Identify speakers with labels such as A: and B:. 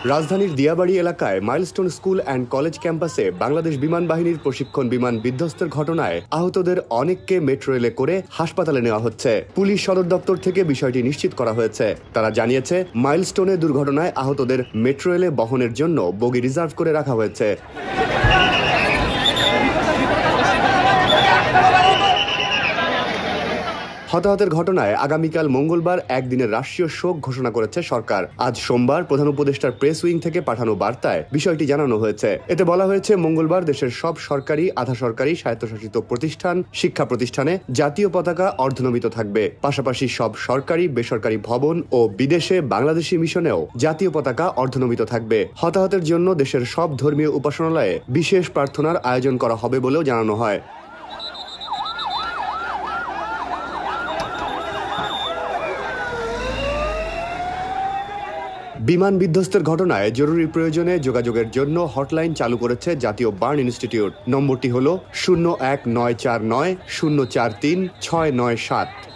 A: রাজধানীর দিয়াবাড়ি এলাকায় milestone school and college ক্যাম্পাসে বাংলাদেশ বিমান বাহিনীর প্রশিক্ষণ বিমান বিধ্বস্তের ঘটনায় আহতদের অনেককে মেট্রো রেলে করে হাসপাতালে নেওয়া হচ্ছে। পুলিশ সদর দপ্তর থেকে বিষয়টি নিশ্চিত করা হয়েছে। তারা জানিয়েছে, মাইলস্টোনে দুর্ঘটনায় আহতদের মেট্রো রেলে বহনের জন্য বগি রিজার্ভ করে রাখা হয়েছে। হতাহতের ঘটনায় আগামীকাল মঙ্গলবার একদিনের রাষ্ট্রীয় শোক ঘোষণা করেছে সরকার। আজ সোমবার প্রধান উপদেষ্টার প্রেস উইং থেকে পাঠানো বার্তায় বিষয়টি জানানো হয়েছে। এতে বলা হয়েছে, মঙ্গলবার দেশের সব সরকারি, আধা সরকারি, স্বায়ত্তশাসিত প্রতিষ্ঠান, শিক্ষা প্রতিষ্ঠানে জাতীয় পতাকা অর্ধনমিত থাকবে। পাশাপাশি সব সরকারি, বেসরকারি ভবন ও বিদেশে বাংলাদেশি মিশনেও জাতীয় পতাকা অর্ধনমিত থাকবে। হতাহতের জন্য দেশের সব ধর্মীয় উপাসনালয়ে বিশেষ প্রার্থনার আয়োজন করা হবে বলেও জানানো হয়। বিমান বিধ্বস্তের ঘটনায় জরুরি প্রয়োজনে যোগাযোগের জন্য হটলাইন চালু করেছে জাতীয় বার্ন ইনস্টিটিউট। নম্বরটি হল 019490436997।